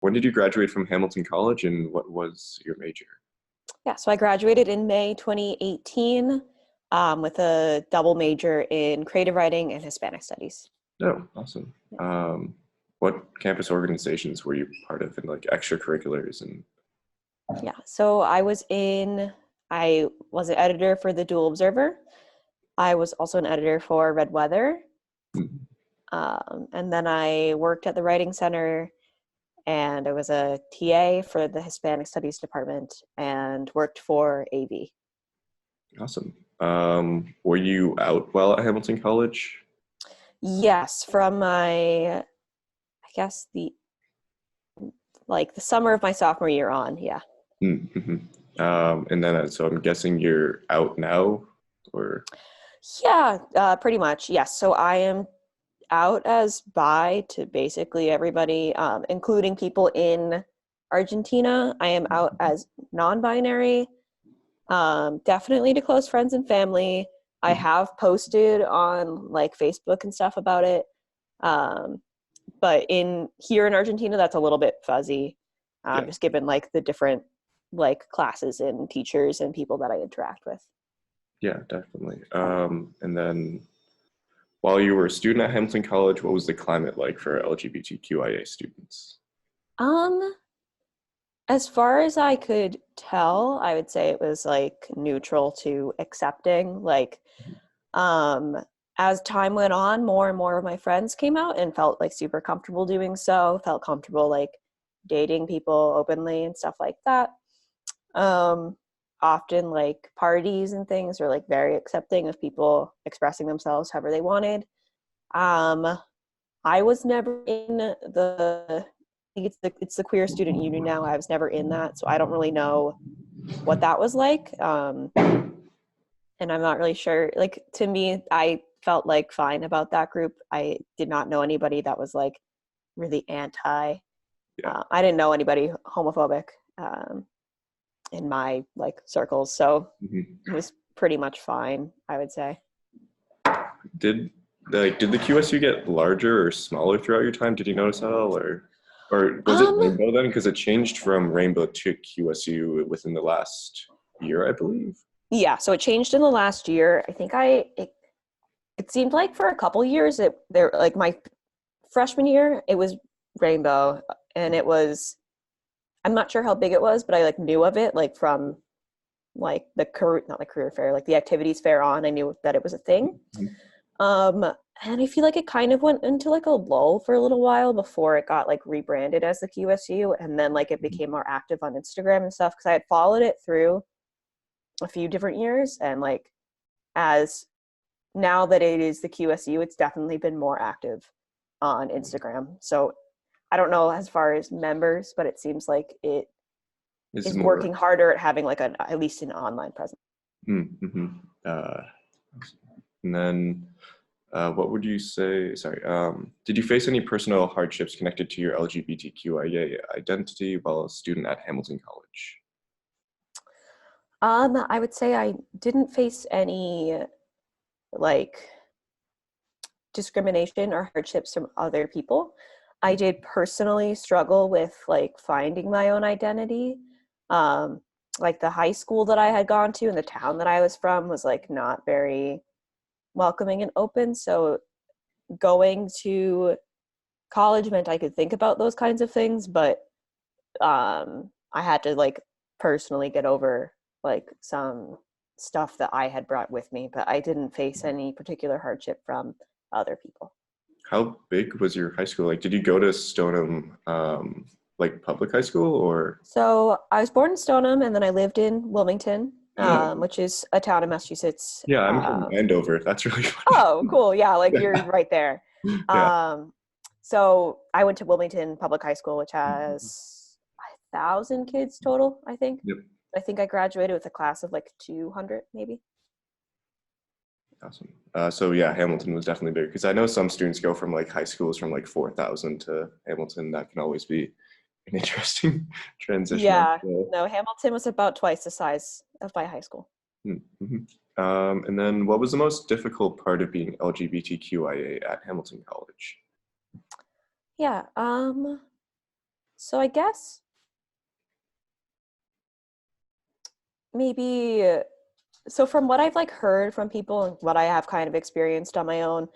When did you graduate from Hamilton College and what was your major? Yeah, so I graduated in May 2018 with a double major in creative writing and Hispanic studies. Oh, awesome. What campus organizations were you part of in like extracurriculars and Yeah, so I was an editor for the Dual Observer. I was also an editor for Red Weather. Mhm. And then I worked at the Writing Center and I was a TA for the Hispanic Studies Department and worked for AV. Awesome. Were you out while at Hamilton College? Yes, from I guess the summer of my sophomore year on, yeah. Mm-hmm. And then so I'm guessing you're out now, or Yeah, pretty much, yes. So I am out as bi to basically everybody, including people in Argentina. I am out as non-binary, definitely to close friends and family. I have posted on like Facebook and stuff about it. But here in Argentina, that's a little bit fuzzy, yeah, just given like the different like classes and teachers and people that I interact with. yeah, definitely. And then while you were a student at Hamilton College, what was the climate like for LGBTQIA students? Um, as far as I could tell, I would say it was like neutral to accepting. Like, um, as time went on, more and more of my friends came out and felt like super comfortable doing so, felt comfortable like dating people openly and stuff like that. Um, Often like parties and things are like very accepting of people expressing themselves however they wanted. Um, I was never in I think it's the queer student union now. I was never in that, so I don't really know what that was like. And I'm not really sure. Like to me, I felt like fine about that group. I did not know anybody that was like really anti. Yeah. I didn't know anybody homophobic in my like circles, so Mhm. it was pretty much fine, I would say. Did did the QSU get larger or smaller throughout your time? Did you notice that all, or was it Um, Rainbow then? Because it changed from Rainbow to QSU within the last year, I believe. yeah, so it changed in the last year. I think it seemed like for a couple years there like my freshman year it was Rainbow, and it was, I'm not sure how big it was, but I like knew of it like from like the career, not the career fair, like the activities fair on. I knew that it was a thing. Mhm. Um, and I feel like it kind of went into like a lull for a little while before it got like rebranded as the QSU, and then like it became more active on Instagram and stuff because I had followed it through a few different years, and like as now that it is the QSU, it's definitely been more active on Instagram. So I don't know as far as members, but it seems like it It's is more. working harder at having like at least an online presence. Mm-hmm. Uh, and then, what would you say? Sorry, did you face any personal hardships connected to your LGBTQIA identity while a student at Hamilton College? I would say I didn't face any like discrimination or hardships from other people. I did personally struggle with like finding my own identity. Um, like the high school that I had gone to and the town that I was from was like not very welcoming and open. So going to college meant I could think about those kinds of things, but I had to like personally get over like some stuff that I had brought with me, but I didn't face any particular hardship from other people. How big was your high school? Like, did you go to Stoneham, like public high school, or? So I was born in Stoneham, and then I lived in Wilmington, Oh, which is a town in Massachusetts. yeah, I'm from Andover. That's really funny. Oh, cool. Yeah, like you're right there. Yeah. Um, so I went to Wilmington Public High School, which has 1,000 kids total, I think. Yep. I think I graduated with a class of like 200, maybe. Awesome. So yeah, Hamilton was definitely big because I know some students go from like high schools from like 4,000 to Hamilton. That can always be an interesting transition. Yeah, no, Hamilton was about twice the size of my high school. Mm-hmm. And then what was the most difficult part of being LGBTQIA at Hamilton College? Yeah, So I guess maybe so from what I've like heard from people and what I have kind of experienced on my own,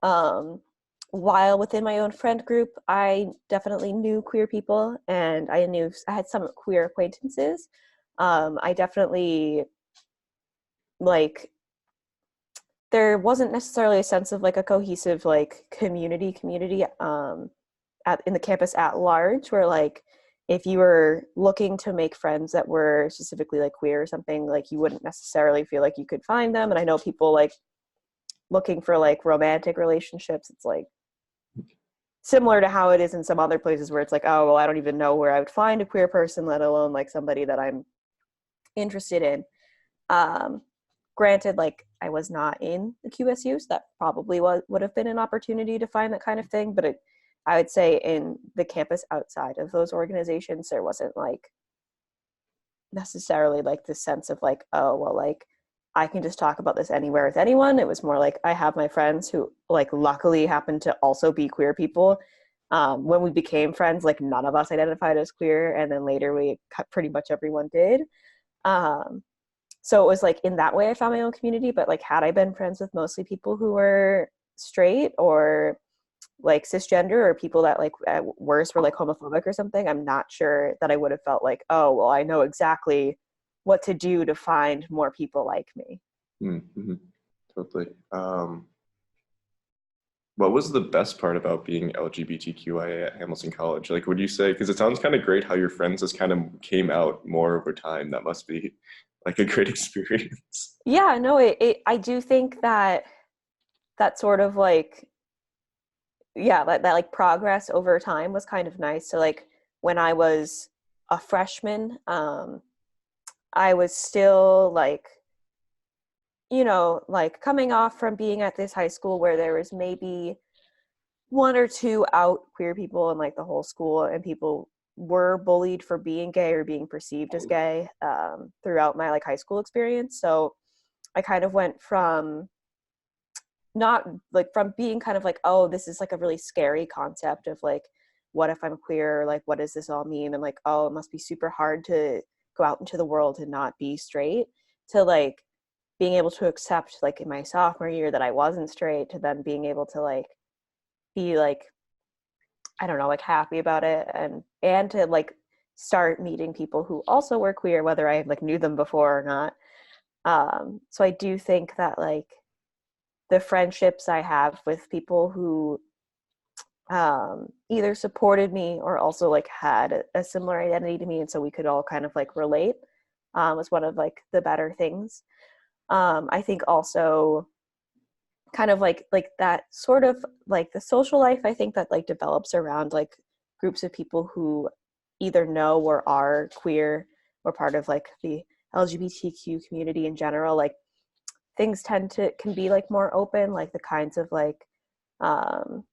um, while within my own friend group, I definitely knew queer people and I had some queer acquaintances. I definitely like there wasn't necessarily a sense of like a cohesive like community at in the campus at large where like if you were looking to make friends that were specifically like queer or something, like you wouldn't necessarily feel like you could find them. And I know people like looking for like romantic relationships, it's like similar to how it is in some other places where it's like, oh well, I don't even know where I would find a queer person, let alone like somebody that I'm interested in. um Granted, like I was not in the QSU, so that probably would have been an opportunity to find that kind of thing. But I would say in the campus outside of those organizations, there wasn't like necessarily like this sense of like, oh, well, like I can just talk about this anywhere with anyone. It was more like I have my friends who like luckily happen to also be queer people. When we became friends, like none of us identified as queer, and then later pretty much everyone did. Um, so it was like in that way I found my own community. But like had I been friends with mostly people who were straight or like cisgender or people that like at worst were like homophobic or something, I'm not sure that I would have felt like, oh well, I know exactly what to do to find more people like me. Mm-hmm. Totally. What was the best part about being LGBTQIA at Hamilton College? Like, would you say, because it sounds kind of great how your friends just kind of came out more over time. That must be like a great experience. Yeah, no, I do think that that sort of like, yeah, that like progress over time was kind of nice. So like when I was a freshman, I was still like, like coming off from being at this high school where there was maybe one or two out queer people in like the whole school, and people were bullied for being gay or being perceived as gay throughout my like high school experience. So I kind of went from not like from being kind of like, oh, this is like a really scary concept of like, what if I'm queer, like what does this all mean, and like, oh, it must be super hard to go out into the world and not be straight, to like being able to accept like in my sophomore year that I wasn't straight, to then being able to like be like, I don't know, like happy about it, and to like start meeting people who also were queer, whether I like knew them before or not. So I do think that like the friendships I have with people who either supported me or also like had a similar identity to me, and so we could all kind of like relate, was one of like the better things. I think also kind of like that sort of like the social life I think that like develops around like groups of people who either know or are queer or part of like the LGBTQ community in general, like things tend to can be like more open, like the kinds of um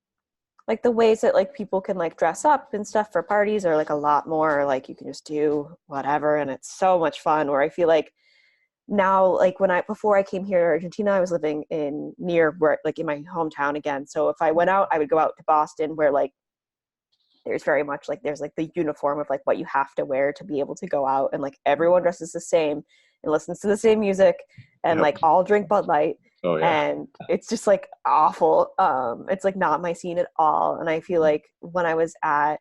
like the ways that like people can like dress up and stuff for parties are like a lot more like you can just do whatever, and it's so much fun. Where I feel like now, like when I before I came here to Argentina, I was living in near where like in my hometown again. So if I went out, I would go out to Boston where like there's very much like there's like the uniform of like what you have to wear to be able to go out, and like everyone dresses the same and listens to the same music and Yep. like all drink Bud Light, Oh yeah. and it's just like awful. It's like not my scene at all. And I feel like when I was at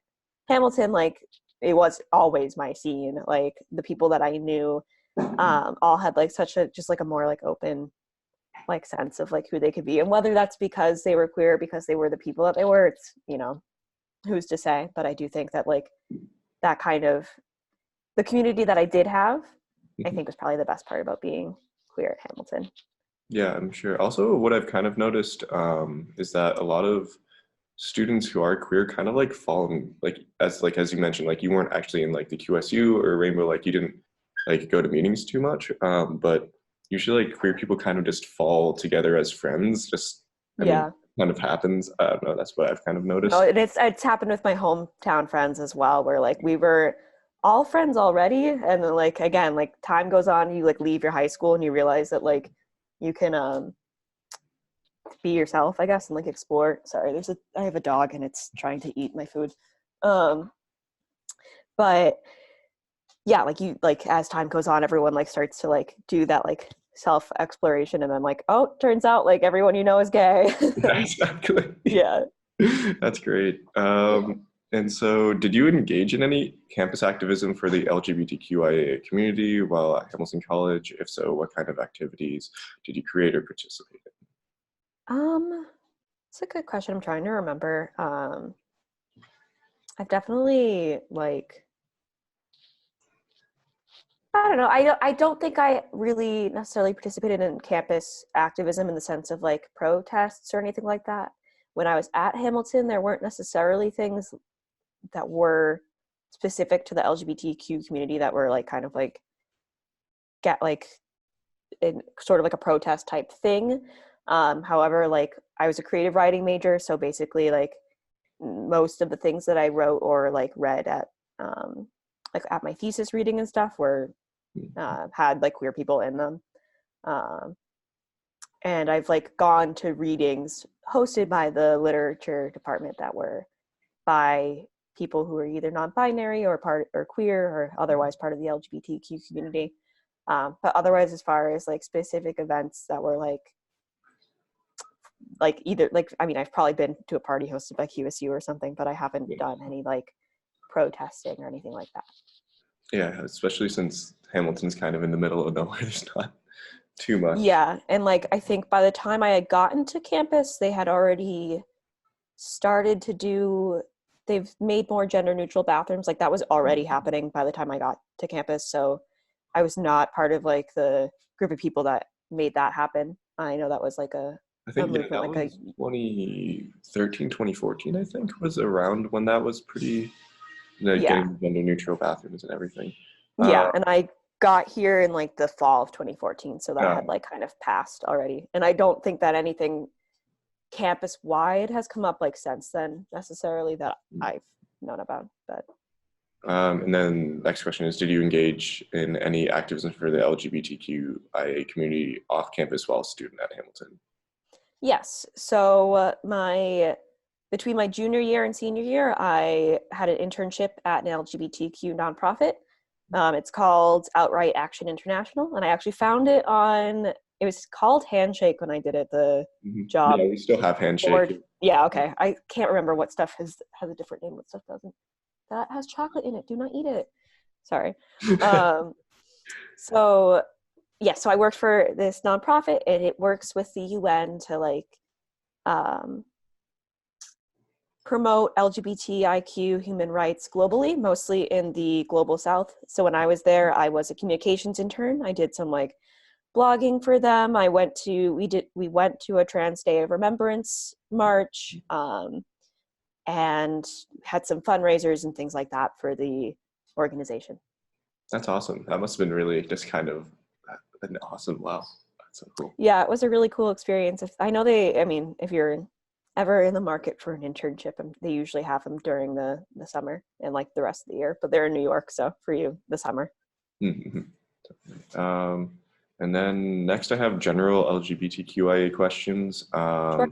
Hamilton, like it was always my scene. Like the people that I knew all had like such a just like a more like open like sense of like who they could be, and whether that's because they were queer, because they were the people that they were, it's who's to say. But I do think that like that kind of the community that I did have, I think was probably the best part about being queer at Hamilton. Yeah, I'm sure. Also, what I've kind of noticed is that a lot of students who are queer kind of like fall in, like as you mentioned, like you weren't actually in like the QSU or Rainbow, like you didn't like go to meetings too much. But usually like queer people kind of just fall together as friends. Just I mean, Yeah. kind of happens. I don't know. That's what I've kind of No, noticed. it's happened with my hometown friends as well, where like we were all friends already, and then like again, like time goes on, you like leave your high school and you realize that like you can be yourself, I guess, and like explore. Sorry, I have a dog and it's trying to eat my food. Um But yeah, like you, like as time goes on, everyone like starts to like do that like self exploration, and then like, oh, turns out like everyone you know is gay. Yeah, exactly. Yeah. That's great. Yeah. And so, did you engage in any campus activism for the LGBTQIA community while at Hamilton College? If so, what kind of activities did you create or participate in? It's a good question. I'm trying to remember. I've definitely like, I don't know. I don't think I really necessarily participated in campus activism in the sense of like protests or anything like that. When I was at Hamilton, there weren't necessarily things that were specific to the LGBTQ community that were like kind of like get like in sort of like a protest type thing. However, like I was a creative writing major, so basically like most of the things that I wrote or like read um, at my thesis reading and stuff were had like queer people in them. Um, and I've like gone to readings hosted by the literature department that were by people who are either non-binary or part or queer or otherwise part of the LGBTQ community. But otherwise, as far as like specific events that were like either like, I mean, I've probably been to a party hosted by QSU or something, but I haven't done any like protesting or anything like that. Yeah, especially since Hamilton's kind of in the middle of nowhere. There's not too much. Yeah, and like I think by the time I had gotten to campus, they had already started to do, they've made more gender neutral bathrooms. Like that was already happening by the time I got to campus. So I was not part of like the group of people that made that happen. I know that was like I a think, yeah, movement, that like a, was 2013, 2014, I think, was around when that was pretty, like, yeah, getting gender neutral bathrooms and everything. Uh, yeah. And I got here in like the fall of 2014. So that uh, had like kind of passed already. And I don't think that anything campus wide has come up like since then necessarily that I've known about. But and then next question is, did you engage in any activism for the LGBTQIA community off campus while a student at Hamilton? yes, so my between my junior year and senior year, I had an internship at an LGBTQ nonprofit. It's called Outright Action International, and I actually found it on. It was called Handshake when I did it. The Yeah, job we still have Handshake. board. Yeah, okay. I can't remember what stuff has a different name. What stuff doesn't? That has chocolate in it. Do not eat it. Sorry. Um, so yeah, so I worked for this nonprofit, and it works with the UN to like um, promote LGBTIQ human rights globally, mostly in the global south. So when I was there, I was a communications intern. I did some like blogging for them. We went to a Trans Day of Remembrance march, and had some fundraisers and things like that for the organization. That's awesome. That must have been really just kind of an awesome, wow. That's so cool. Yeah, it was a really cool experience. If I know I mean, if you're ever in the market for an internship, they usually have them during the summer and like the rest of the year, but they're in New York, so for you, the summer. Um, and then next I have general LGBTQIA questions. Sure.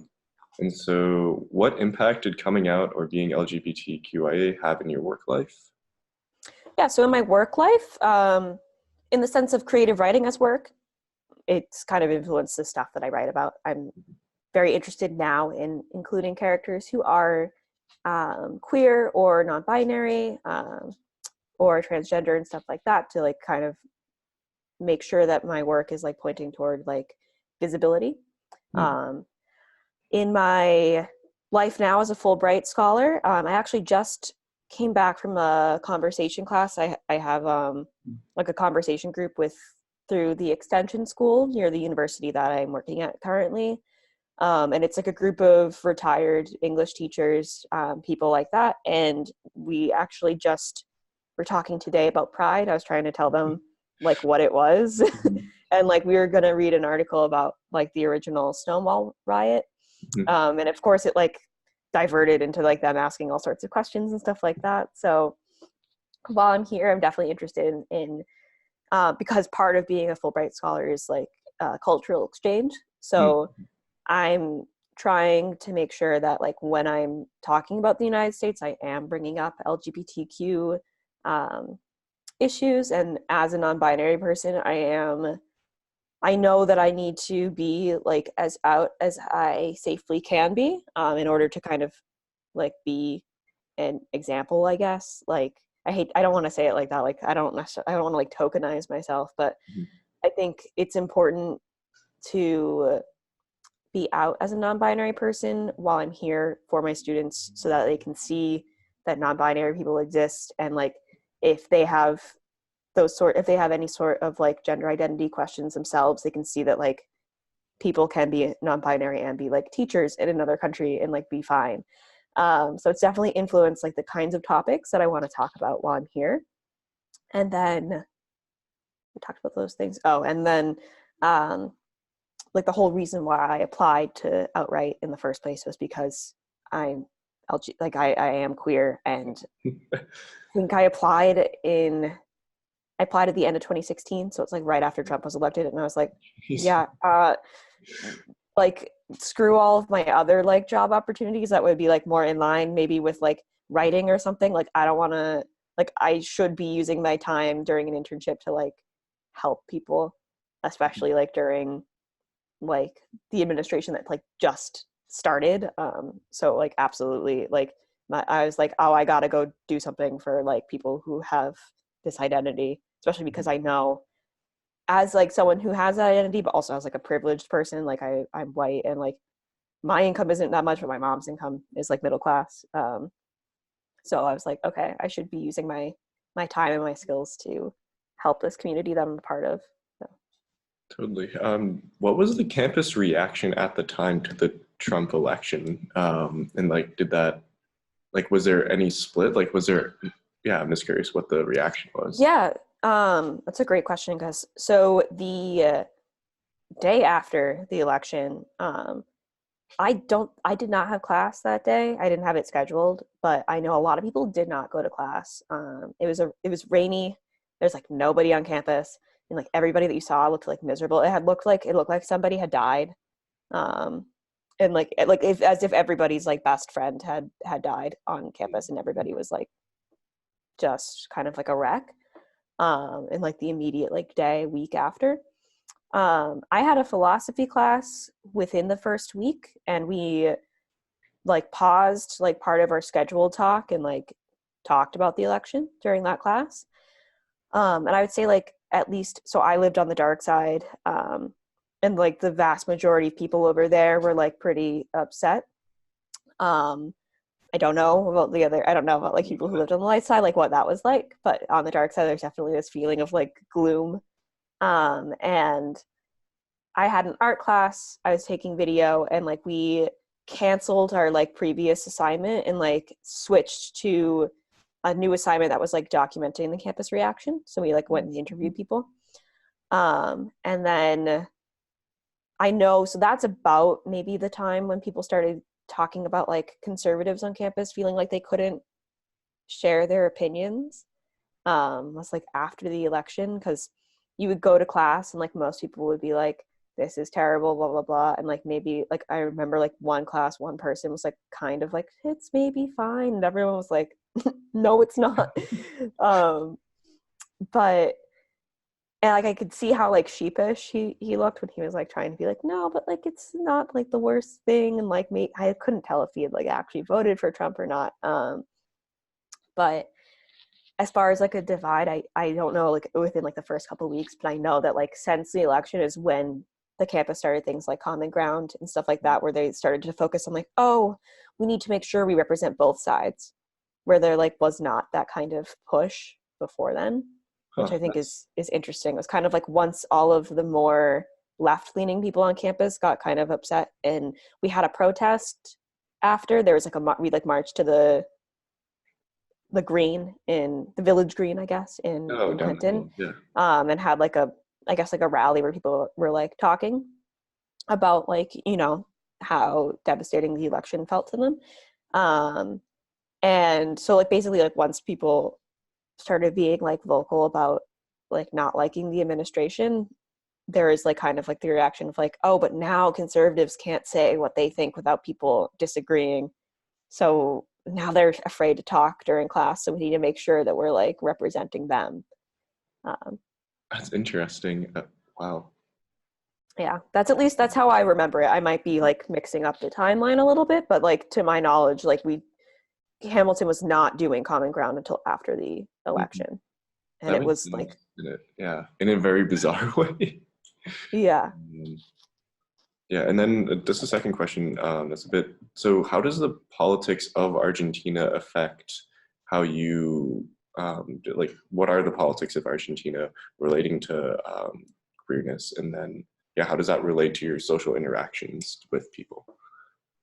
And so what impact did coming out or being LGBTQIA have in your work life? Yeah, so in my work life, in the sense of creative writing as work, it's kind of influenced the stuff that I write about. I'm very interested now in including characters who are queer or non-binary, or transgender and stuff like that, to like kind of make sure that my work is like pointing toward like visibility. Um, in my life now as a Fulbright scholar, I actually just came back from a conversation class. I have like a conversation group through the extension school near the university that I'm working at currently. And it's like a group of retired English teachers, people like that. And we actually just were talking today about Pride. I was trying to tell them like what it was. And like we were going to read an article about like the original Stonewall riot. And of course it like diverted into like them asking all sorts of questions and stuff like that. So while I'm here, I'm definitely interested in because part of being a Fulbright scholar is like cultural exchange. So I'm trying to make sure that like when I'm talking about the United States, I am bringing up LGBTQ issues. And as a non-binary person, I know that I need to be like as out as I safely can be, in order to kind of like be an example, I guess. Like I don't want to say it like that. Like I don't want to like tokenize myself, but Mhm. I think it's important to be out as a non-binary person while I'm here for my students, so that they can see that non-binary people exist, and like if they have if they have any sort of like gender identity questions themselves, they can see that like people can be non-binary and be like teachers in another country and like be fine. So it's definitely influenced like the kinds of topics that I want to talk about while I'm here. And then we talked about those things. Oh, and then like the whole reason why I applied to Outright in the first place was because I'm like I am queer, and I think I applied at the end of 2016, so it's like right after Trump was elected, and I was like, yeah, like screw all of my other like job opportunities that would be like more in line maybe with like writing or something. Like I don't want to, like I should be using my time during an internship to like help people, especially like during like the administration that like just started. So like absolutely like I was like, oh, I gotta go do something for like people who have this identity, especially because I know as like someone who has that identity but also as like a privileged person, like I'm white, and like my income isn't that much, but my mom's income is like middle class. So I was like, okay, I should be using my time and my skills to help this community that I'm a part of. So. Totally. What was the campus reaction at the time to the Trump election? And like, did that, like, was there any split? Like, was there, yeah, I'm just curious what the reaction was. Yeah, that's a great question, because so the day after the election, I did not have class that day. I didn't have it scheduled, but I know a lot of people did not go to class. It was rainy. There's like nobody on campus, and like everybody that you saw looked like miserable. It looked like somebody had died. Um, and like if as if everybody's like best friend had died on campus, and everybody was like just kind of like a wreck. In like the immediate like week after. I had a philosophy class within the first week, and we like paused like part of our scheduled talk and like talked about the election during that class. And I would say like at least, so I lived on the dark side, and like the vast majority of people over there were like pretty upset. Um, I don't know about I don't know about like people who lived on the light side, like what that was like, but on the dark side, there's definitely this feeling of like gloom. And I had an art class, I was taking video, and like we canceled our like previous assignment and like switched to a new assignment that was like documenting the campus reaction. So we like went and interviewed people. And then I know, so that's about maybe the time when people started talking about like conservatives on campus feeling like they couldn't share their opinions. Was like after the election, because you would go to class and like most people would be like, this is terrible, blah blah blah, and like maybe like I remember like one class, one person was like kind of like it's maybe fine, and everyone was like no it's not. But and like I could see how like sheepish he looked when he was like trying to be like, no, but like it's not like the worst thing, and like me, I couldn't tell if he had like actually voted for Trump or not. But as far as like a divide, I don't know like within like the first couple of weeks, but I know that like since the election is when the campus started things like Common Ground and stuff like that, where they started to focus on like, oh, we need to make sure we represent both sides, where there like was not that kind of push before then, which Huh, I think is interesting. It was kind of like once all of the more left-leaning people on campus got kind of upset, and we had a protest after. There was like we like marched to the green in the village green, I guess, oh, in Clinton, downtown, yeah. and had like I guess like a rally where people were like talking about like, you know, how devastating the election felt to them. And so like basically like once people started being like vocal about like not liking the administration, there is like kind of like the reaction of like, oh, but now conservatives can't say what they think without people disagreeing. So now they're afraid to talk during class, so we need to make sure that we're like representing them. That's interesting. Wow. Yeah, that's how I remember it. I might be like mixing up the timeline a little bit, but like to my knowledge, like Hamilton was not doing Common Ground until after the election. And That it makes was sense, like, in it. Yeah, in a very bizarre way. yeah. Yeah, and then just a second question. That's a bit. So, how does the politics of Argentina affect how you like? What are the politics of Argentina relating to queerness? And then, yeah, how does that relate to your social interactions with people?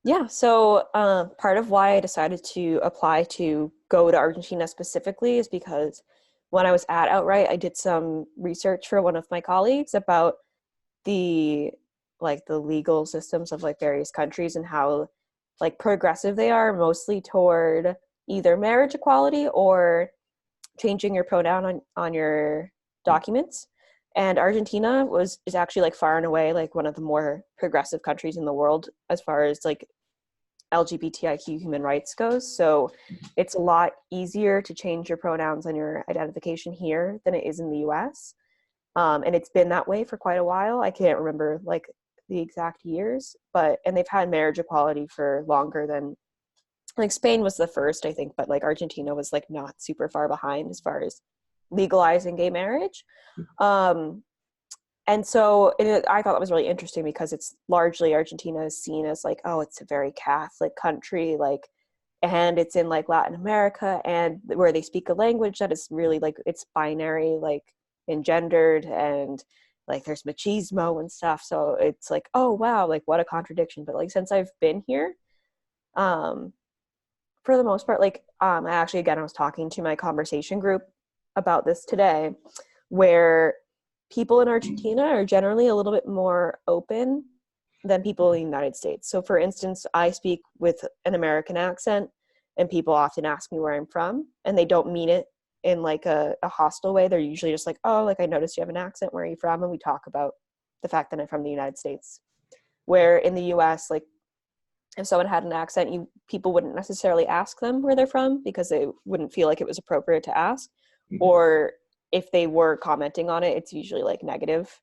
Yeah, so part of why I decided to apply to go to Argentina specifically is because when I was at Outright, I did some research for one of my colleagues about the the legal systems of like various countries and how like progressive they are, mostly toward either marriage equality or changing your pronoun on your documents. And Argentina is actually like far and away like one of the more progressive countries in the world as far as like LGBTIQ human rights goes. So it's a lot easier to change your pronouns on your identification here than it is in the US. And it's been that way for quite a while. I can't remember like the exact years, and they've had marriage equality for longer than, like, Spain was the first, I think, but like Argentina was like not super far behind as far as legalizing gay marriage. And so I thought that was really interesting because it's largely Argentina is seen as like, oh, it's a very Catholic country, like, and it's in like Latin America and where they speak a language that is really like it's binary, like engendered, and like there's machismo and stuff. So it's like, oh wow, like what a contradiction. But like since I've been here, um, for the most part, like I actually again I was talking to my conversation group about this today, where people in Argentina are generally a little bit more open than people in the United States. So for instance, I speak with an American accent and people often ask me where I'm from and they don't mean it in like a hostile way. They're usually just like, oh, like I noticed you have an accent, where are you from? And we talk about the fact that I'm from the United States. Where in the US, like if someone had an accent, people wouldn't necessarily ask them where they're from because they wouldn't feel like it was appropriate to ask. Or if they were commenting on it, it's usually like negative.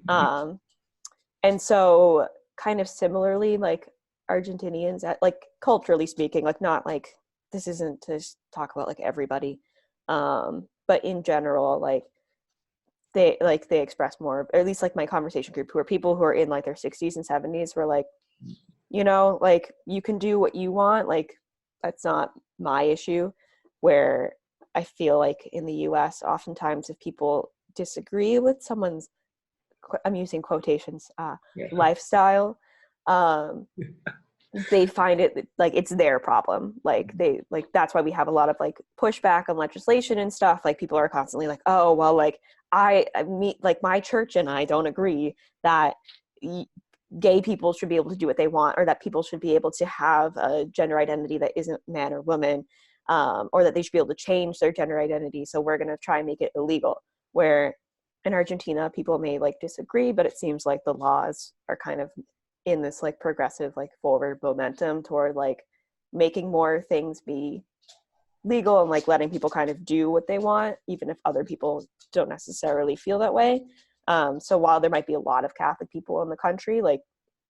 And so kind of similarly, like Argentinians, like culturally speaking, like not like this isn't to talk about like everybody, but in general, like they express more, or at least like my conversation group, who are people who are in like their 60s and 70s, were like, you know, like you can do what you want, like that's not my issue. Where I feel like in the US, oftentimes if people disagree with someone's, I'm using quotations, lifestyle, they find it like it's their problem. Like that's why we have a lot of like pushback on legislation and stuff. Like people are constantly like, oh, well, like I mean, like my church and I don't agree that gay people should be able to do what they want, or that people should be able to have a gender identity that isn't man or woman, or that they should be able to change their gender identity. So we're going to try and make it illegal. Where in Argentina, people may like disagree, but it seems like the laws are kind of in this like progressive, like forward momentum toward like making more things be legal and like letting people kind of do what they want, even if other people don't necessarily feel that way. So while there might be a lot of Catholic people in the country, like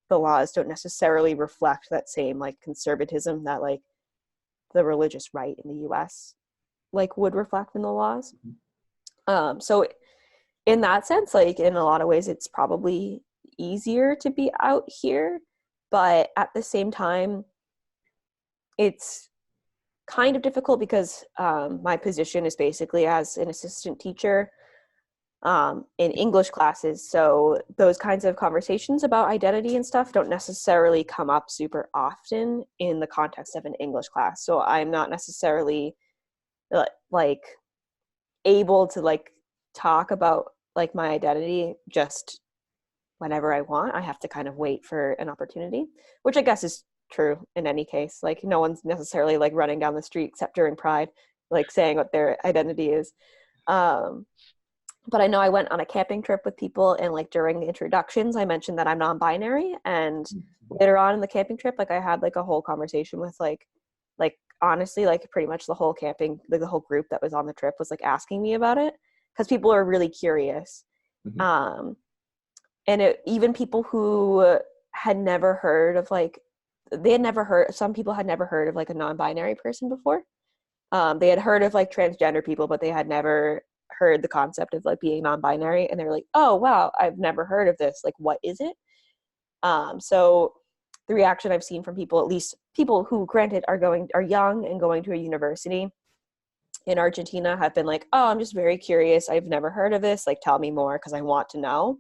the laws don't necessarily reflect that same like conservatism that like the religious right in the US like would reflect in the laws. So in that sense, like in a lot of ways, it's probably easier to be out here, but at the same time, it's kind of difficult because my position is basically as an assistant teacher in English classes. So those kinds of conversations about identity and stuff don't necessarily come up super often in the context of an English class. So I'm not necessarily like able to like talk about like my identity just whenever I want. I have to kind of wait for an opportunity, which I guess is true in any case. Like no one's necessarily like running down the street except during Pride, like saying what their identity is. But I know I went on a camping trip with people, and like during the introductions, I mentioned that I'm non-binary, and later on in the camping trip, like I had like a whole conversation with like honestly, like pretty much the whole camping, like the whole group that was on the trip was like asking me about it, because people are really curious. Mhm. And even people who had never heard of like, some people had never heard of like a non-binary person before. They had heard of like transgender people, but they had never heard the concept of like being non-binary, and they were like, oh wow, I've never heard of this, like what is it? So the reaction I've seen from people, at least people who granted are young and going to a university in Argentina, have been like, oh, I'm just very curious, I've never heard of this, like tell me more because I want to know.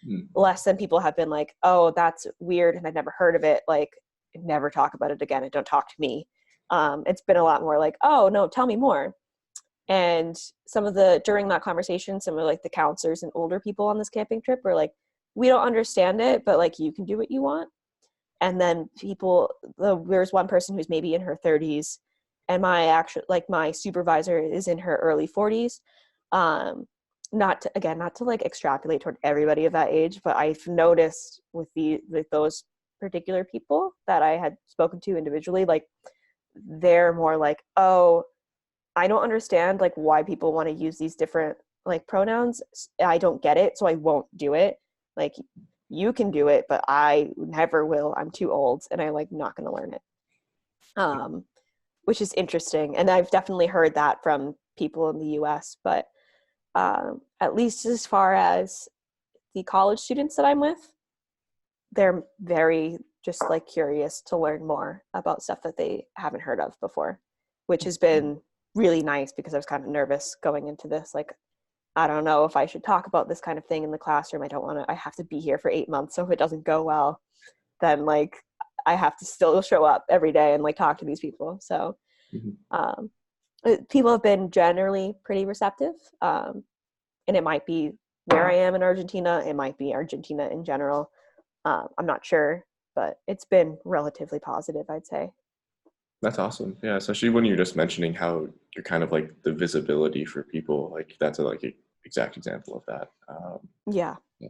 Mm. Less than people have been like, oh, that's weird and I've never heard of it, like never talk about it again and don't talk to me. It's been a lot more like, oh no, tell me more. And during that conversation, some of like the counselors and older people on this camping trip were like, we don't understand it, but like you can do what you want. And then there's one person who's maybe in her 30s, and my supervisor is in her early 40s. Not to like extrapolate toward everybody of that age, but I've noticed with those particular people that I had spoken to individually, like they're more like, oh, I don't understand like why people want to use these different like pronouns. I don't get it, so I won't do it. Like you can do it, but I never will. I'm too old and I like not going to learn it. Which is interesting. And I've definitely heard that from people in the US, but at least as far as the college students that I'm with, they're very just like curious to learn more about stuff that they haven't heard of before, which has been really nice because I was kind of nervous going into this. Like, I don't know if I should talk about this kind of thing in the classroom. I have to be here for 8 months. So if it doesn't go well, then like I have to still show up every day and like talk to these people. So people have been generally pretty receptive. And it might be where I am in Argentina. It might be Argentina in general. I'm not sure, but it's been relatively positive, I'd say. That's awesome. Yeah, especially when you're just mentioning how you're kind of like the visibility for people. Like that's a exact example of that. Yeah. Yeah.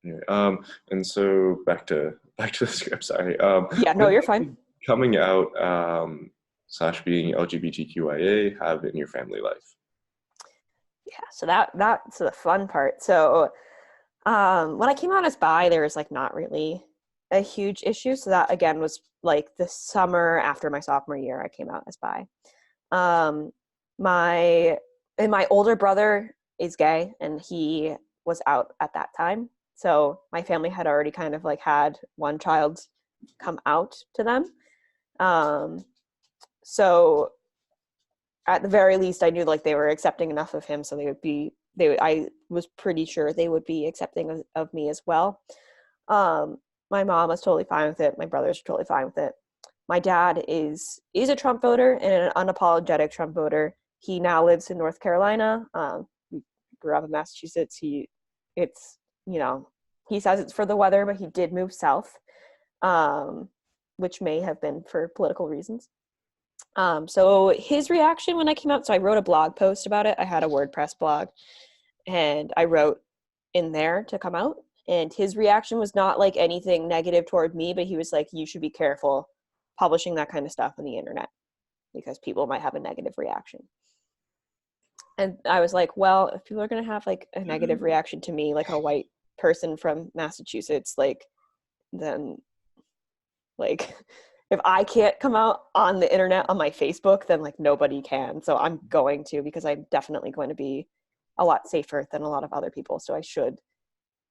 Anyway, and so back to the script. Sorry. Yeah, no, What you're fine. did coming out slash being LGBTQIA have in your family life? Yeah, so that's the fun part. So when I came out as bi, there was like not really a huge issue. So that again was like the summer after my sophomore year, I came out as bi. Um, my older brother is gay, and he was out at that time. So my family had already kind of like had one child come out to them. So at the very least, I knew like they were accepting enough of him, so I was pretty sure they would be accepting of me as well. My mom was totally fine with it. My brothers are totally fine with it. My dad is a Trump voter and an unapologetic Trump voter. He now lives in North Carolina. We grew up in Massachusetts. It's, you know, he says it's for the weather, but he did move south, which may have been for political reasons. So his reaction when I came out, so I wrote a blog post about it. I had a WordPress blog, and I wrote in there to come out. And his reaction was not like anything negative toward me, but he was like, you should be careful publishing that kind of stuff on the internet because people might have a negative reaction. And I was like, well, if people are going to have like a negative reaction to me, like a white person from Massachusetts, like, then like if I can't come out on the internet on my Facebook, then like nobody can. So I'm going to, because I'm definitely going to be a lot safer than a lot of other people. So I should,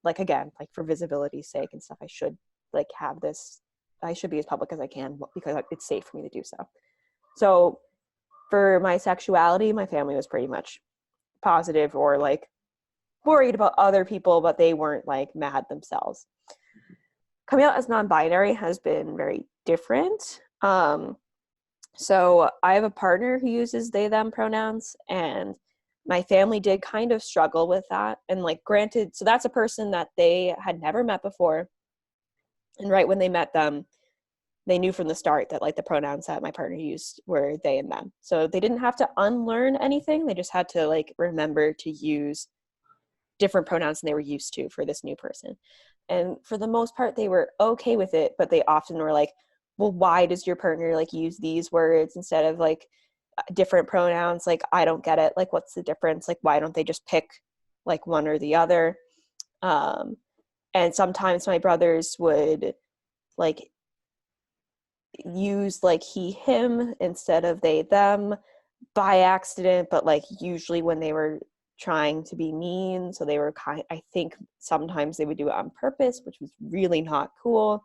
like, again, like for visibility's sake and stuff, I should like have this, I should be as public as I can because it's safe for me to do so. So for my sexuality, my family was pretty much positive or like worried about other people, but they weren't like mad themselves. Coming out as non-binary has been very different. So I have a partner who uses they, them pronouns, and my family did kind of struggle with that. And like, granted, so that's a person that they had never met before. And right when they met them, they knew from the start that like the pronouns that my partner used were they and them. So they didn't have to unlearn anything. They just had to like remember to use different pronouns than they were used to for this new person. And for the most part, they were okay with it, but they often were like, well, why does your partner like use these words instead of like different pronouns? Like, I don't get it. Like, what's the difference? Like, why don't they just pick like one or the other? And sometimes my brothers would like use like he, him instead of they, them by accident, but like usually when they were trying to be mean. So they were I think sometimes they would do it on purpose, which was really not cool.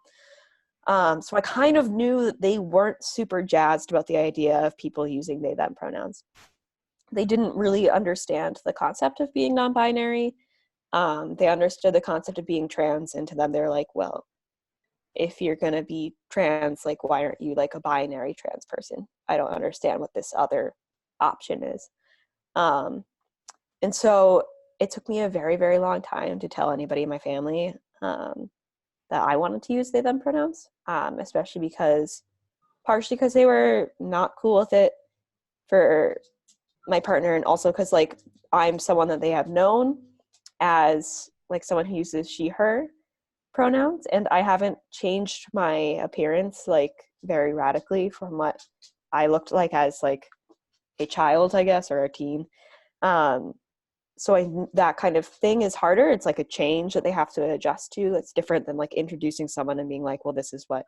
So I kind of knew that they weren't super jazzed about the idea of people using they, them pronouns. They didn't really understand the concept of being non-binary. They understood the concept of being trans, and to them they're like, well, if you're going to be trans, like, why aren't you like a binary trans person? I don't understand what this other option is. And so it took me a very, very long time to tell anybody in my family that I wanted to use they, them pronouns, especially partially because they were not cool with it for my partner, and also because like I'm someone that they have known as like someone who uses she, her pronouns, and I haven't changed my appearance like very radically from what I looked like as like a child, I guess, or a teen. So that kind of thing is harder. It's like a change that they have to adjust to. It's different than like introducing someone and being like, well, this is what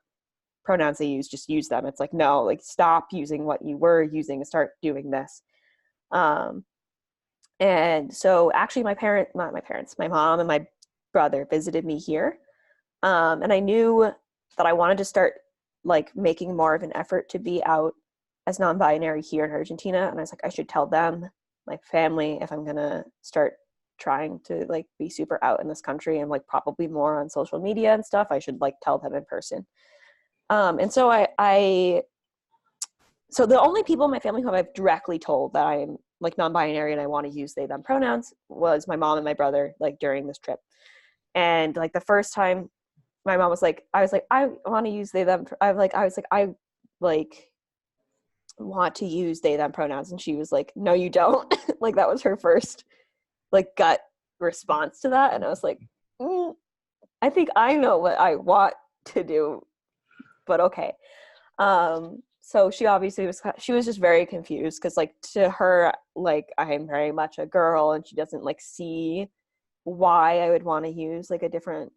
pronouns they use, just use them. It's like, no, like stop using what you were using and start doing this. And so actually my mom and my brother visited me here. And I knew that I wanted to start like making more of an effort to be out as non-binary here in Argentina. And I was like, I should tell them, my family, if I'm gonna start trying to like be super out in this country and like probably more on social media and stuff, I should like tell them in person. And so so the only people in my family who I've directly told that I'm like non-binary and I want to use they, them pronouns was my mom and my brother, like during this trip. And like the first time my mom was like, I want to use they, them. I want to use they, them pronouns. And she was like, no, you don't. Like that was her first like gut response to that. And I was like, I think I know what I want to do, but okay. So she obviously she was just very confused because like to her, like I'm very much a girl and she doesn't like see why I would want to use like a different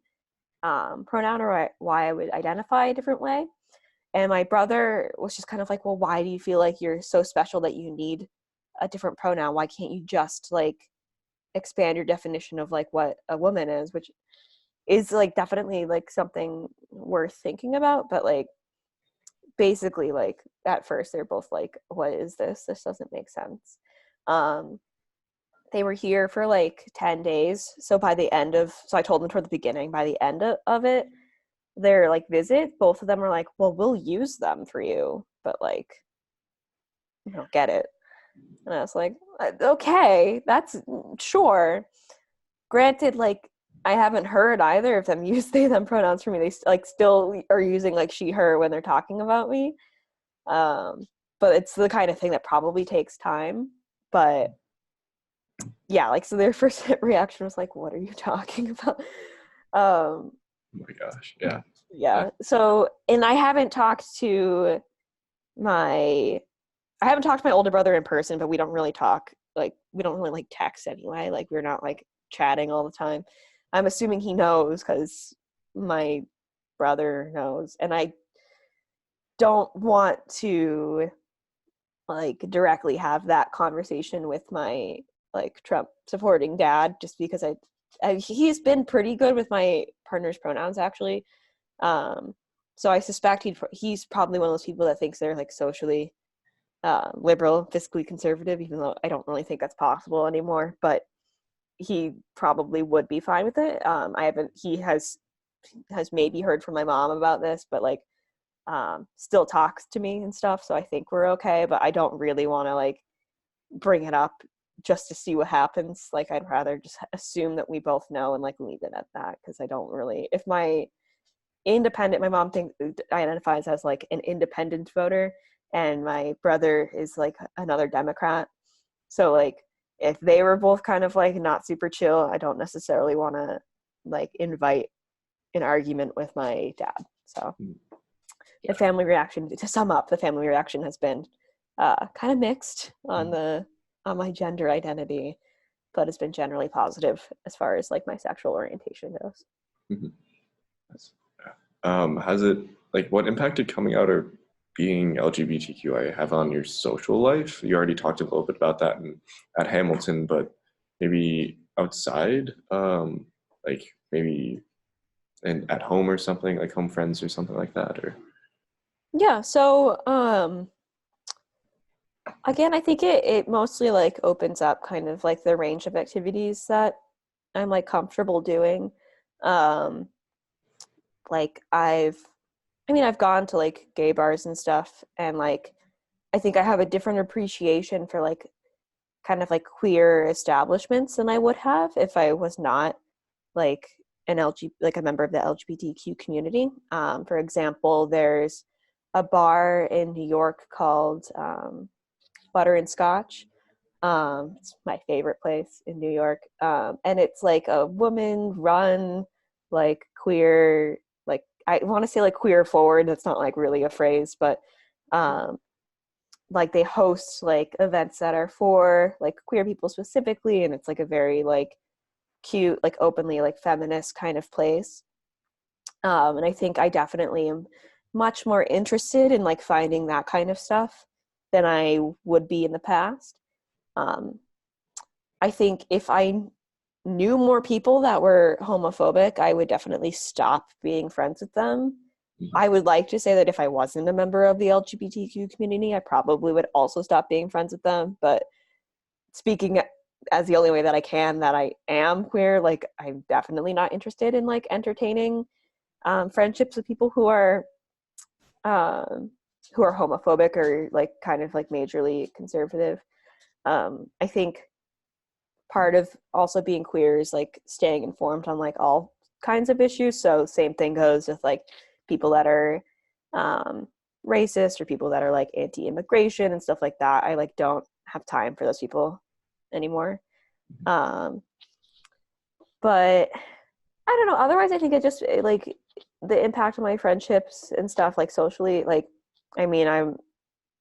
pronoun or why I would identify a different way. And my brother was just kind of like, well, why do you feel like you're so special that you need a different pronoun? Why can't you just like expand your definition of like what a woman is, which is like definitely like something worth thinking about. But like basically like at first they're both like, what is this? This doesn't make sense. They were here for like 10 days. So I told them toward the beginning, by the end of it, their like visit, both of them were like, well, we'll use them for you, but like you don't get it. And I was like, okay, that's sure. Granted, like I haven't heard either of them use they, them pronouns for me. They like still are using like she, her when they're talking about me. But it's the kind of thing that probably takes time. But yeah, like so their first reaction was like, what are you talking about? Oh my gosh. Yeah. So, and I haven't talked to my older brother in person, but we don't really talk, like we don't really like text anyway. Like we're not like chatting all the time. I'm assuming he knows because my brother knows, and I don't want to like directly have that conversation with my like Trump supporting dad, just because he's been pretty good with my partner's pronouns actually. So I suspect he's probably one of those people that thinks they're like socially liberal, fiscally conservative, even though I don't really think that's possible anymore. But he probably would be fine with it. He has maybe heard from my mom about this, but like still talks to me and stuff. So I think we're okay, but I don't really want to like bring it up just to see what happens. Like I'd rather just assume that we both know and like leave it at that, because I don't really, if my mom identifies as like an independent voter and my brother is like another Democrat, so like if they were both kind of like not super chill, I don't necessarily want to like invite an argument with my dad. So the family reaction, to sum up, the family reaction has been kind of mixed on my gender identity, but it's been generally positive as far as like my sexual orientation goes. Mhm. Has it, like, what impact did coming out or being LGBTQIA have on your social life? You already talked a little bit about that at Hamilton, but maybe outside, like maybe at home or something, like home friends or something like that, or. Yeah, so again, I think it mostly like opens up kind of like the range of activities that I'm like comfortable doing. Um, like I've gone to like gay bars and stuff, and like I think I have a different appreciation for like kind of like queer establishments than I would have if I was not like like a member of the LGBTQ community. For example, there's a bar in New York called Butter and Scotch. It's my favorite place in New York. And it's like a woman run, like queer, like I want to say like queer forward. That's not like really a phrase, but like they host like events that are for like queer people specifically. And it's like a very like cute, like openly like feminist kind of place. And I think I definitely am much more interested in like finding that kind of stuff than I would be in the past. Um, I think if I knew more people that were homophobic, I would definitely stop being friends with them. Mhm. I would like to say that if I wasn't a member of the LGBTQ community, I probably would also stop being friends with them. But speaking as the only way that I can, that I am queer, like I'm definitely not interested in like entertaining friendships with people um, who are homophobic or like kind of like majorly conservative. I think part of also being queer is like staying informed on like all kinds of issues. So same thing goes with like people that are um, racist or people that are like anti-immigration and stuff like that. I like don't have time for those people anymore. Um, but I don't know. Otherwise, I think it just like the impact on my friendships and stuff like socially. Like, I mean,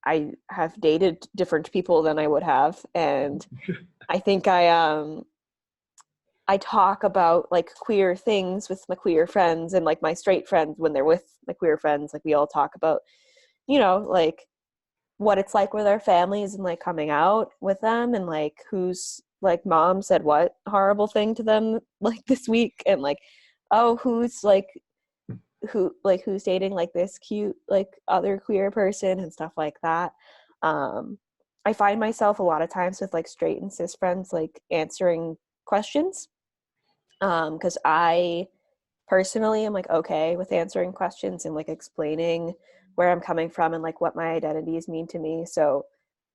I have dated different people than I would have, and I think I talk about like queer things with my queer friends and like my straight friends when they're with my queer friends. Like we all talk about, like what it's like with our families and like coming out with them and like who's like mom said what horrible thing to them like this week and like who's who's dating like this cute like other queer person and stuff like that. um I find myself a lot of times with like straight and cis friends like answering questions because I personally am like okay with answering questions and like explaining where I'm coming from and like what my identities mean to me. So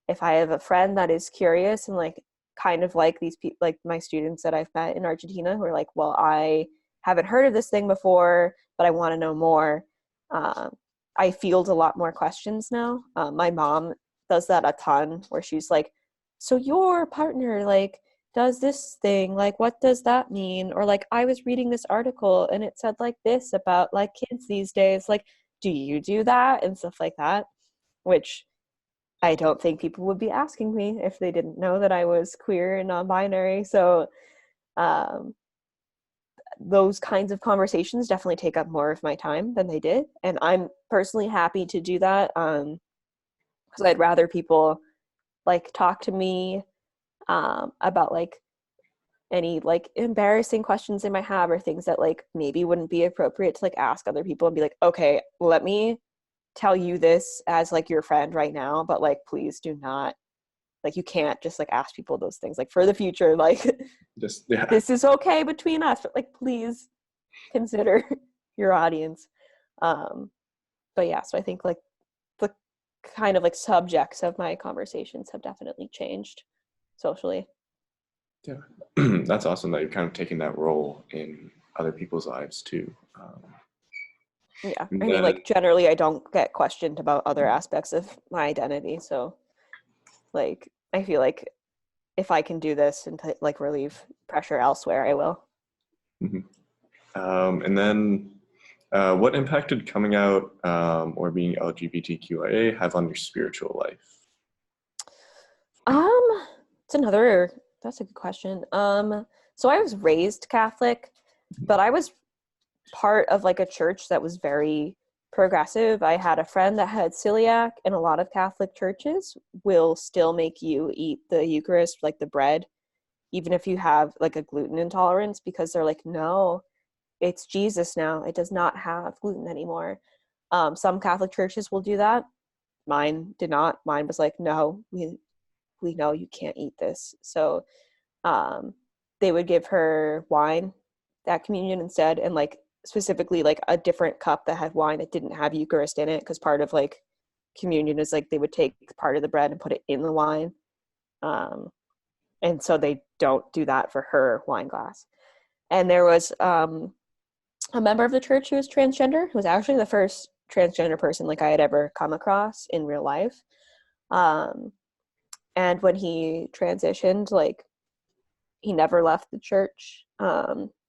if I have a friend that is curious and like kind of like these people like my students that I've met in Argentina who are like, well, I haven't heard of this thing before but I want to know more. I field a lot more questions now. My mom does that a ton where she's like, so your partner like does this thing, like what does that mean, or like I was reading this article and it said like this about like kids these days, like do you do that and stuff like that, which I don't think people would be asking me if they didn't know that I was queer and non-binary. So um, those kinds of conversations definitely take up more of my time than they did, and I'm personally happy to do that because I'd rather people like talk to me about like any like embarrassing questions they might have or things that like maybe wouldn't be appropriate to like ask other people and be like, okay, let me tell you this as like your friend right now, but like please do not, like you can't just like ask people those things like for the future, like Just, yeah. this is okay between us, but like please consider your audience. um but yeah, so I think like the kind of like subjects of my conversations have definitely changed socially. Yeah. That's awesome that you're kind of taking that role in other people's lives too. Yeah, And I mean then, like generally I don't get questioned about other aspects of my identity, so like I feel like if I can do this and like relieve pressure elsewhere, I will. mhm. And then What impact did coming out or being LGBTQIA have on your spiritual life? Um, that's a good question. So I was raised Catholic, but I was part of like a church that was very progressive. I had a friend that had celiac, and a lot of Catholic churches will still make you eat the Eucharist, like the bread, even if you have like a gluten intolerance, because they're like, no, it's Jesus now. It does not have gluten anymore. Some Catholic churches will do that. Mine did not. Mine was like, no, we know you can't eat this. So um, they would give her wine at communion instead, and like specifically like a different cup that had wine that didn't have Eucharist in it, because part of like communion is like they would take part of the bread and put it in the wine. Um, and so they don't do that for her wine glass. And there was a member of the church who was transgender, who was actually the first transgender person like I had ever come across in real life. Um, and when he transitioned, like he never left the church.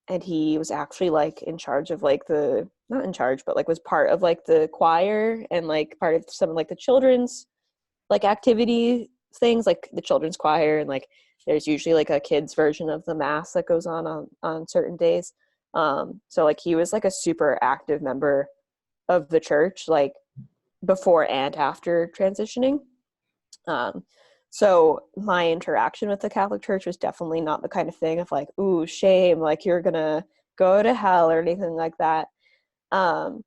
And he was actually like in charge of like the, not in charge, but like was part of like the choir and like part of some of like the children's like activity things, like the children's choir, and like there's usually like a kids version of the mass that goes on certain days. So like he was like a super active member of the church, like before and after transitioning. um, so my interaction with the Catholic Church was definitely not the kind of thing of like, ooh, shame, like you're gonna go to hell or anything like that. um,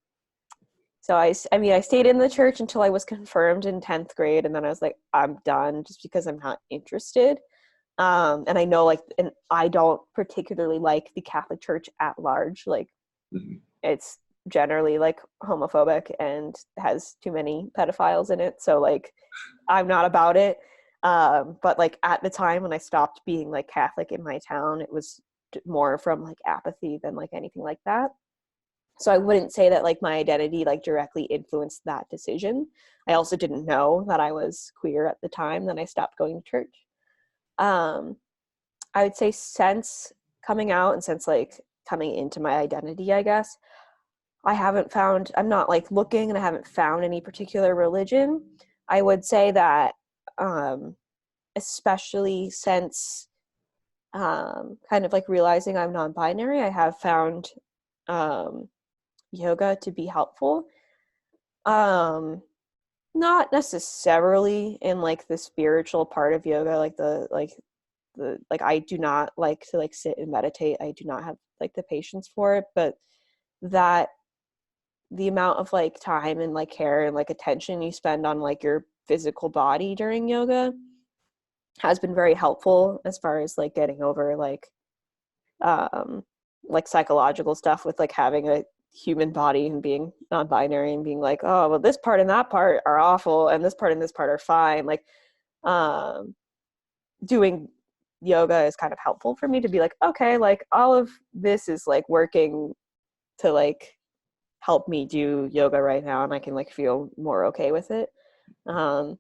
so I mean, I stayed in the church until I was confirmed in 10th grade, and then I was like, I'm done, just because I'm not interested. And I know, like, and I don't particularly like the Catholic Church at large. Like, Mhm. it's generally like homophobic and has too many pedophiles in it. So like, I'm not about it. But like at the time when I stopped being like Catholic in my town, it was more from like apathy than like anything like that. So I wouldn't say that like my identity like directly influenced that decision. I also didn't know that I was queer at the time that I stopped going to church. um I would say since coming out and since like coming into my identity, I guess I'm not like looking, and I haven't found any particular religion. I would say that um especially since kind of like realizing I'm non-binary, I have found um yoga to be helpful. Um, Not necessarily in like the spiritual part of yoga, like the like I do not like to like sit and meditate. I do not have like the patience for it, but that the amount of like time and like care and like attention you spend on like your physical body during yoga has been very helpful as far as like getting over um like psychological stuff with like having a human body and being non-binary and being like, oh well, this part and that part are awful and this part and this part are fine. Like um doing yoga is kind of helpful for me to be like, okay, like all of this is like working to like help me do yoga right now, and I can like feel more okay with it. um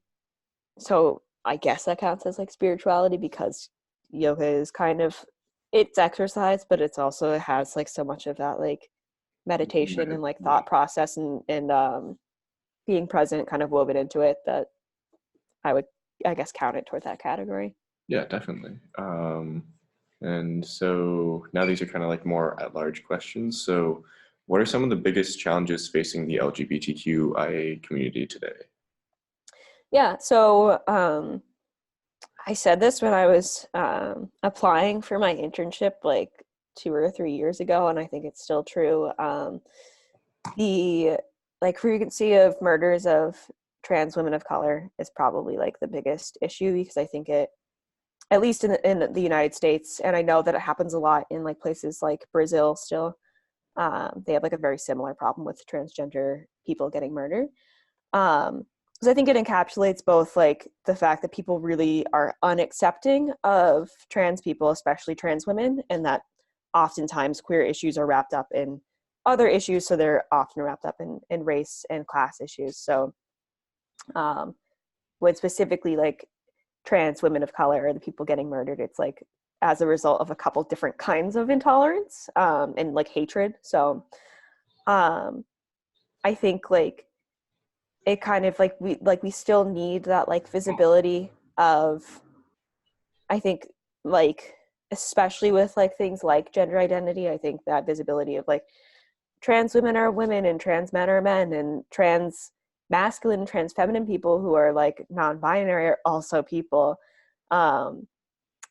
so I guess that counts as like spirituality, because yoga is kind of, it's exercise, but it's also, it has like so much of that like meditation and like thought process and being present kind of woven into it, that I would, I guess, count it toward that category. Yeah, definitely. And so now these are kind of like more at-large questions. So, what are some of the biggest challenges facing the LGBTQIA community today? Yeah, so I said this when I was applying for my internship like 2 or 3 years ago, and I think it's still true. The like frequency of murders of trans women of color is probably like the biggest issue, because I think it, at least in the United States, and I know that it happens a lot in like places like Brazil still. They have like a very similar problem with transgender people getting murdered. Because I think it encapsulates both like the fact that people really are unaccepting of trans people, especially trans women, and that oftentimes queer issues are wrapped up in other issues, so they're often wrapped up in race and class issues. So um, when specifically like trans women of color or the people getting murdered, it's like as a result of a couple different kinds of intolerance and like hatred. So I think like it kind of like we still need that like visibility of, I think, like especially with like things like gender identity, I think that visibility of like trans women are women and trans men are men and trans masculine and trans feminine people who are like non-binary are also people. um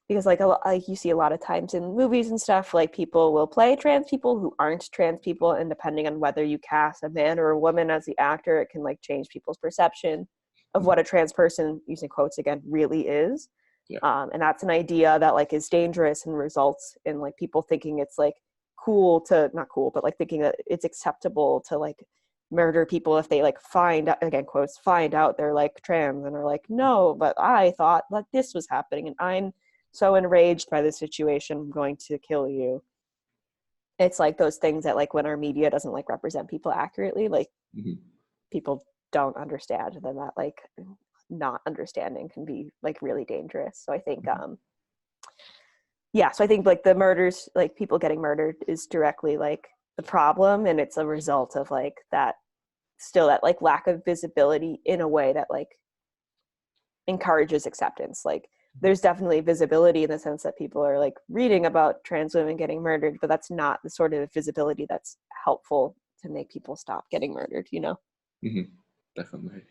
because like you see a lot of times in movies and stuff, like people will play trans people who aren't trans people, and depending on whether you cast a man or a woman as the actor, it can like change people's perception of what a trans person, using quotes again, really is. Yeah. And that's an idea that like is dangerous and results in like people thinking it's like cool to, not cool, but like thinking that it's acceptable to like murder people if they like find, again quotes, find out they're like trans and are like, no, but I thought that this was happening and I'm so enraged by the situation, I'm going to kill you. It's like those things that like when our media doesn't like represent people accurately, like people don't understand, then that like not understanding can be like really dangerous. So I think so I think like the murders, like people getting murdered is directly like the problem, and it's a result of like that, still that like lack of visibility in a way that like encourages acceptance. Like there's definitely visibility in the sense that people are like reading about trans women getting murdered, but that's not the sort of visibility that's helpful to make people stop getting murdered, you know? Definitely.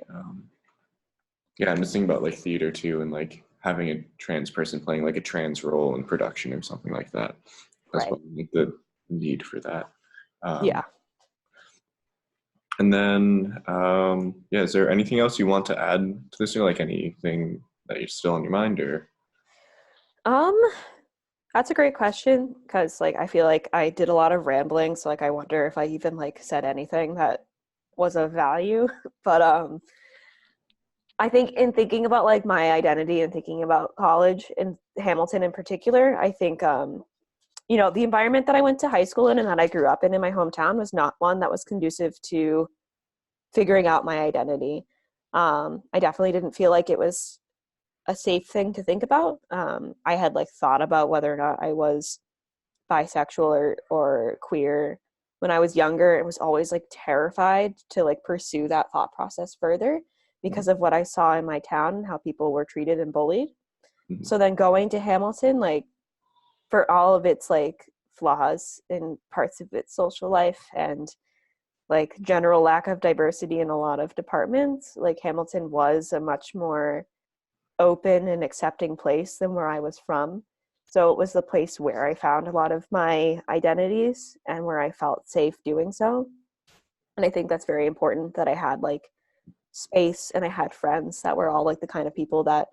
Yeah, I'm just thinking about like theater too, and like having a trans person playing like a trans role in production or something like that. That's Right. what like, the need for that. Yeah. And then, yeah, is there anything else you want to add to this, or like anything that you're still on your mind, or? Um, that's a great question, because like I feel like I did a lot of rambling, so like I wonder if I even like said anything that was of value. But I think in thinking about like my identity and thinking about college in Hamilton in particular, I think you know, the environment that I went to high school in and that I grew up in my hometown was not one that was conducive to figuring out my identity. I definitely didn't feel like it was a safe thing to think about. I had like thought about whether or not I was bisexual or queer when I was younger, and was always like terrified to like pursue that thought process further because of what I saw in my town and how people were treated and bullied. So then going to Hamilton, like for all of its like flaws in parts of its social life and like general lack of diversity in a lot of departments, like Hamilton was a much more open and accepting place than where I was from. So it was the place where I found a lot of my identities and where I felt safe doing so. And I think that's very important that I had like space and I had friends that were all like the kind of people that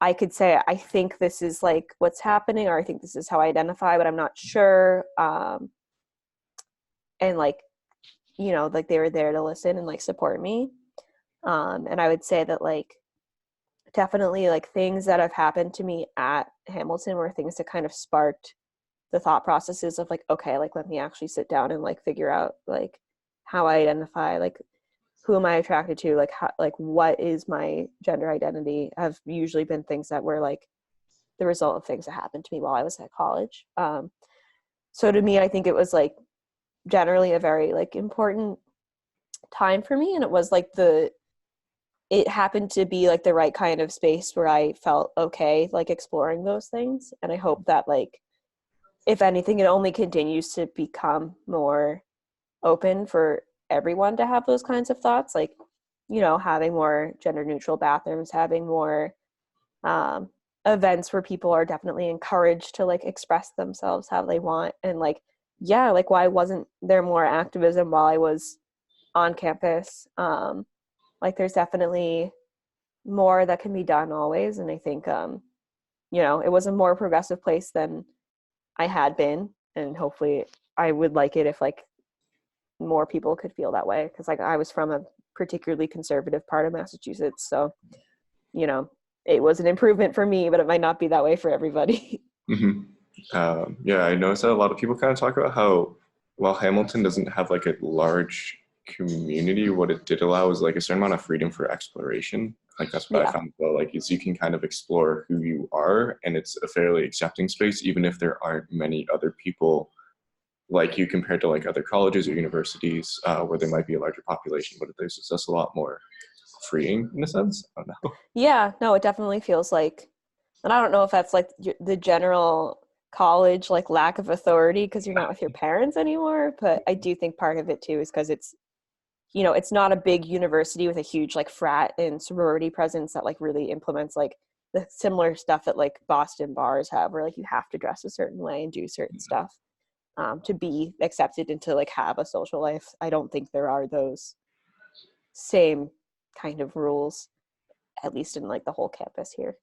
I could say, I think this is like what's happening, or I think this is how I identify, but I'm not sure. And like, you know, like they were there to listen and like support me. And I would say that like definitely like things that have happened to me at Hamilton were things that kind of sparked the thought processes of like, okay, like let me actually sit down and like figure out like how I identify, like who am I attracted to, like how, like what is my gender identity, have usually been things that were like the result of things that happened to me while I was at college. So to me, I think it was like generally a very like important time for me, and it was like it happened to be like the right kind of space where I felt okay like exploring those things. And I hope that like if anything, it only continues to become more open for everyone to have those kinds of thoughts, like, you know, having more gender neutral bathrooms, having more um, events where people are definitely encouraged to like express themselves how they want. And like, yeah, like why wasn't there more activism while I was on campus? Like there's definitely more that can be done always. And I think, you know, it was a more progressive place than I had been. And hopefully I would like it if like more people could feel that way. Because like I was from a particularly conservative part of Massachusetts. So, you know, it was an improvement for me, but it might not be that way for everybody. Yeah, I noticed that a lot of people kind of talk about how while Hamilton doesn't have like a large community, what it did allow is like a certain amount of freedom for exploration. Like that's what I Yeah. found well, like is you can kind of explore who you are, and it's a fairly accepting space, even if there aren't many other people like you compared to like other colleges or universities where there might be a larger population, but there's just a lot more freeing in a sense. I don't know. Yeah, no, it definitely feels like, and I don't know if that's like the general college like lack of authority because you're not with your parents anymore, but I do think part of it too is because it's, you know, it's not a big university with a huge like frat and sorority presence that like really implements like the similar stuff that like Boston bars have, where like you have to dress a certain way and do certain stuff to be accepted and to like have a social life. I don't think there are those same kind of rules, at least in like the whole campus here.